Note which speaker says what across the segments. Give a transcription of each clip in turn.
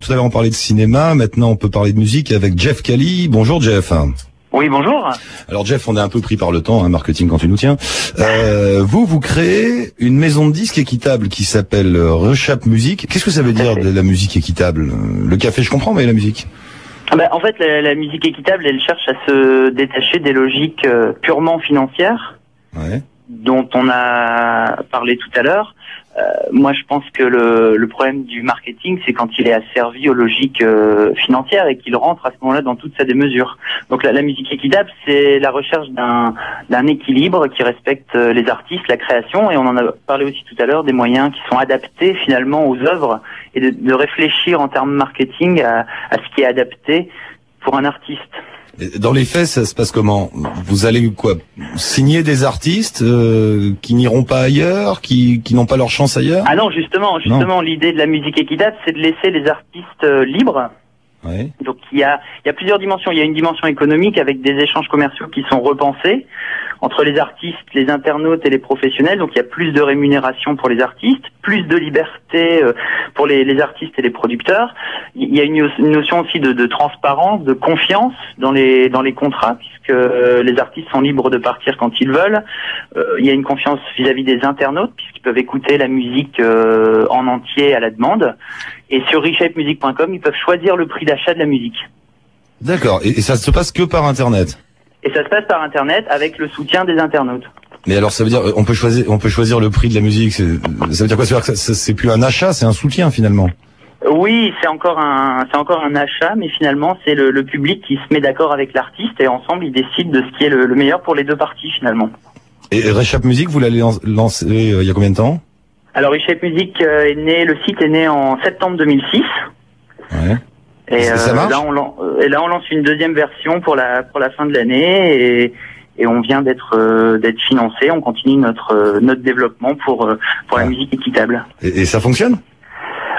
Speaker 1: Tout à l'heure on parlait de cinéma, maintenant on peut parler de musique avec Jeff Cali. Bonjour Jeff.
Speaker 2: Oui, bonjour.
Speaker 1: Alors Jeff, on est un peu pris par le temps, marketing quand tu nous tiens. Vous créez une maison de disques équitable qui s'appelle Rechap Musique. Qu'est-ce que ça veut dire de la musique équitable? Le café je comprends, mais la musique?
Speaker 2: En fait, la musique équitable, elle cherche à se détacher des logiques purement financières, dont on a parlé tout à l'heure. Moi, je pense que le problème du marketing, c'est quand il est asservi aux logiques financières et qu'il rentre à ce moment-là dans toute sa démesure. Donc la musique équitable, c'est la recherche d'un équilibre qui respecte les artistes, la création, et on en a parlé aussi tout à l'heure, des moyens qui sont adaptés finalement aux œuvres, et de réfléchir en termes marketing à ce qui est adapté pour un artiste.
Speaker 1: Dans les faits, ça se passe comment? Vous allez signer des artistes qui n'iront pas ailleurs, qui n'ont pas leur chance ailleurs?
Speaker 2: Ah non, justement, l'idée de la musique équitable, c'est de laisser les artistes libres.
Speaker 1: Ouais.
Speaker 2: Donc il y a plusieurs dimensions. Il y a une dimension économique avec des échanges commerciaux qui sont repensés entre les artistes, les internautes et les professionnels. Donc il y a plus de rémunération pour les artistes, plus de liberté pour les artistes et les producteurs. Il y a une notion aussi de transparence, de confiance dans les contrats, puisque les artistes sont libres de partir quand ils veulent. Il y a une confiance vis-à-vis des internautes, puisqu'ils peuvent écouter la musique en entier à la demande. Et sur reshapmusic.com, ils peuvent choisir le prix d'achat de la musique.
Speaker 1: D'accord. Et ça se passe que par Internet?
Speaker 2: Et ça se passe par Internet avec le soutien des internautes.
Speaker 1: Mais alors ça veut dire on peut choisir le prix de la musique. Ça veut dire quoi? Ça veut dire que c'est plus un achat, c'est un soutien finalement.
Speaker 2: Oui, c'est encore un achat, mais finalement c'est le public qui se met d'accord avec l'artiste et ensemble ils décident de ce qui est le meilleur pour les deux parties finalement. Et
Speaker 1: Reshap Music, vous l'avez lancé il y a combien de temps?
Speaker 2: Alors Reshap Music le site est né en septembre 2006.
Speaker 1: Ouais.
Speaker 2: Et
Speaker 1: ça marche?
Speaker 2: là on lance une deuxième version pour la fin de l'année et on vient d'être financé. On continue notre développement pour la musique équitable.
Speaker 1: Et ça fonctionne?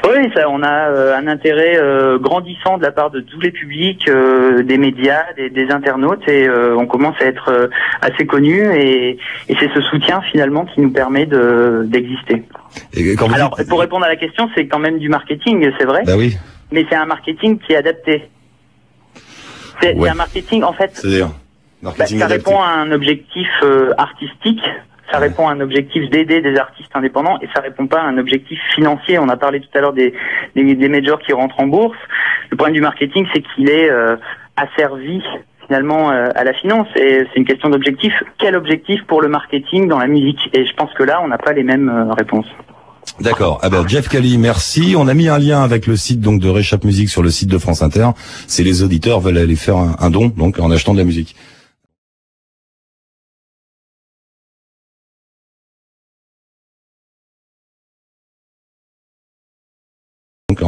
Speaker 2: Oui, on a un intérêt grandissant de la part de tous les publics, des médias, des internautes, et on commence à être assez connus, et c'est ce soutien finalement qui nous permet d'exister. Alors, pour répondre à la question, c'est quand même du marketing, c'est vrai.
Speaker 1: Bah oui.
Speaker 2: Mais c'est un marketing qui est adapté. C'est un marketing, en fait.
Speaker 1: C'est-à-dire, marketing
Speaker 2: ça
Speaker 1: adapté.
Speaker 2: répond à un objectif artistique. Ça répond à un objectif d'aider des artistes indépendants, et ça répond pas à un objectif financier. On a parlé tout à l'heure des majors qui rentrent en bourse. Le problème du marketing, c'est qu'il est asservi finalement à la finance, et c'est une question d'objectif. Quel objectif pour le marketing dans la musique? Et je pense que là, on n'a pas les mêmes réponses.
Speaker 1: D'accord. Ah ben, Jeff Cali, merci. On a mis un lien avec le site donc de Reshap Music sur le site de France Inter. Si les auditeurs veulent aller faire un don, donc en achetant de la musique.